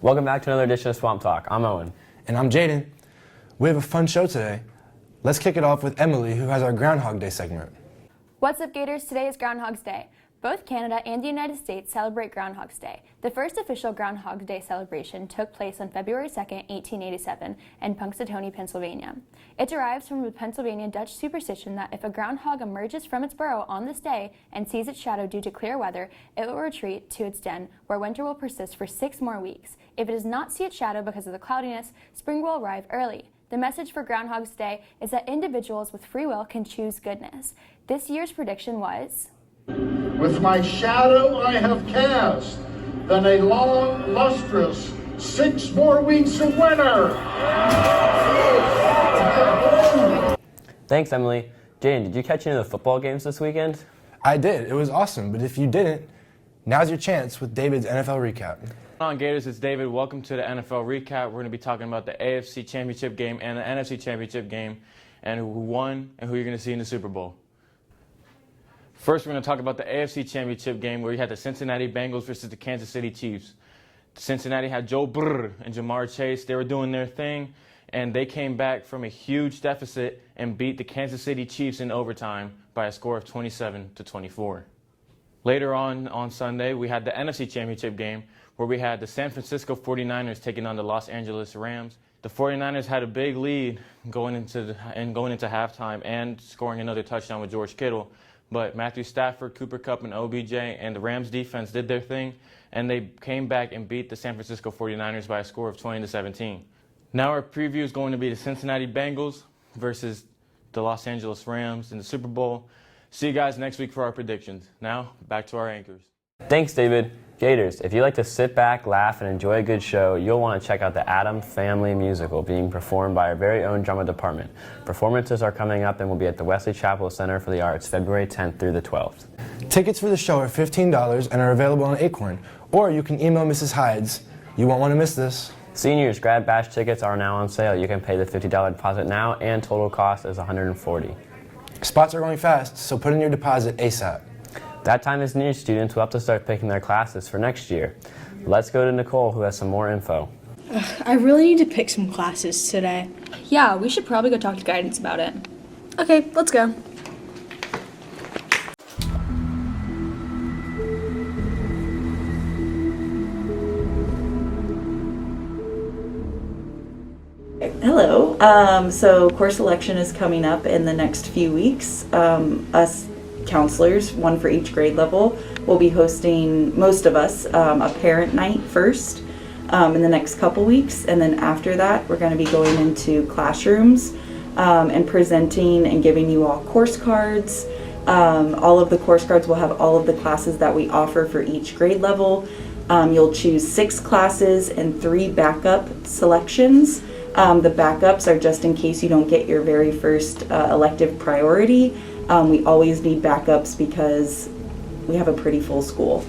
Welcome back to another edition of Swamp Talk. I'm Owen. And I'm Jaden. We have a fun show today. Let's kick it off with Emily, who has our Groundhog Day segment. What's up, Gators? Today is Groundhogs Day. Both Canada and the United States celebrate Groundhogs Day. The first official Groundhog Day celebration took place on February 2nd, 1887 in Punxsutawney, Pennsylvania. It derives from the Pennsylvania Dutch superstition that if a groundhog emerges from its burrow on this day and sees its shadow due to clear weather, it will retreat to its den, where winter will persist for 6 more weeks. If it does not see its shadow because of the cloudiness, spring will arrive early. The message for Groundhog's Day is that individuals with free will can choose goodness. This year's prediction was, "With my shadow I have cast, then a long, lustrous 6 more weeks of winter." Thanks, Emily. Jaden, did you catch any of the football games this weekend? I did. It was awesome. But if you didn't, now's your chance with David's NFL recap. On Gators, it's David. Welcome to the NFL recap. We're going to be talking about the AFC Championship game and the NFC Championship game and who won and who you're going to see in the Super Bowl. First, we're going to talk about the AFC Championship game where you had the Cincinnati Bengals versus the Kansas City Chiefs. Cincinnati had Joe Burr and Jamar Chase. They were doing their thing, and they came back from a huge deficit and beat the Kansas City Chiefs in overtime by a score of 27-24. Later on Sunday, we had the NFC Championship game where we had the San Francisco 49ers taking on the Los Angeles Rams. The 49ers had a big lead going into halftime and scoring another touchdown with George Kittle. But Matthew Stafford, Cooper Kupp, and OBJ and the Rams defense did their thing, and they came back and beat the San Francisco 49ers by a score of 20-17. Now our preview is going to be the Cincinnati Bengals versus the Los Angeles Rams in the Super Bowl. See you guys next week for our predictions. Now, back to our anchors. Thanks, David. Gators, if you like to sit back, laugh, and enjoy a good show, you'll want to check out the Addams Family Musical being performed by our very own drama department. Performances are coming up and will be at the Wesley Chapel Center for the Arts February 10th through the 12th. Tickets for the show are $15 and are available on Acorn, or you can email Mrs. Hides. You won't want to miss this. Seniors, Grad Bash tickets are now on sale. You can pay the $50 deposit now, and total cost is $140. Spots are going fast, so put in your deposit ASAP. That time is near. Students will have to start picking their classes for next year. Let's go to Nicole, who has some more info. I really need to pick some classes today. Yeah, we should probably go talk to guidance about it. Okay, let's go. Hello. So course selection is coming up in the next few weeks. Us counselors, one for each grade level, will be hosting, most of us, a parent night first in the next couple weeks, and then after that we're going to be going into classrooms and presenting and giving you all course cards. All of the course cards will have all of the classes that we offer for each grade level. You'll choose 6 classes and 3 backup selections. The backups are just in case you don't get your very first elective priority. We always need backups because we have a pretty full school.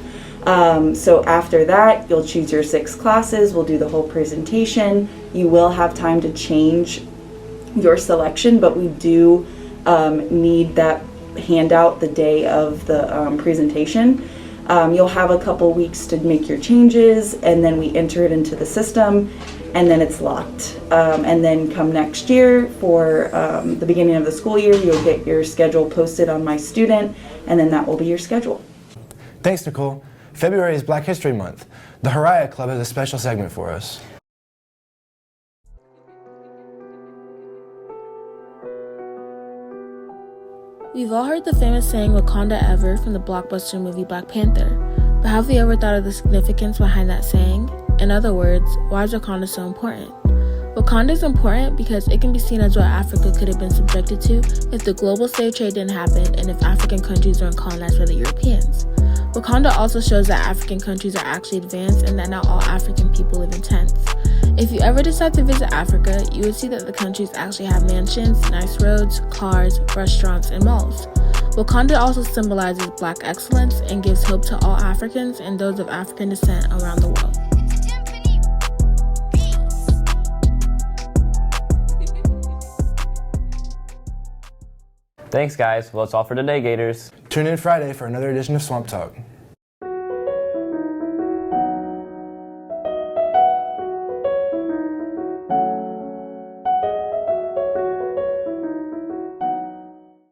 So after that, you'll choose your 6 classes. We'll do the whole presentation. You will have time to change your selection, but we do need that handout the day of the presentation. You'll have a couple weeks to make your changes, and then we enter it into the system, and then it's locked. And then come next year for the beginning of the school year, you'll get your schedule posted on My Student, and then that will be your schedule. Thanks, Nicole. February is Black History Month. The Hariah Club has a special segment for us. We've all heard the famous saying Wakanda ever from the blockbuster movie Black Panther, but have we ever thought of the significance behind that saying? In other words, why is Wakanda so important? Wakanda is important because it can be seen as what Africa could have been subjected to if the global slave trade didn't happen and if African countries weren't colonized by the Europeans. Wakanda also shows that African countries are actually advanced and that not all African people live in tents. If you ever decide to visit Africa, you would see that the countries actually have mansions, nice roads, cars, restaurants, and malls. Wakanda also symbolizes Black excellence and gives hope to all Africans and those of African descent around the world. Thanks, guys. Well, that's all for today, Gators. Tune in Friday for another edition of Swamp Talk.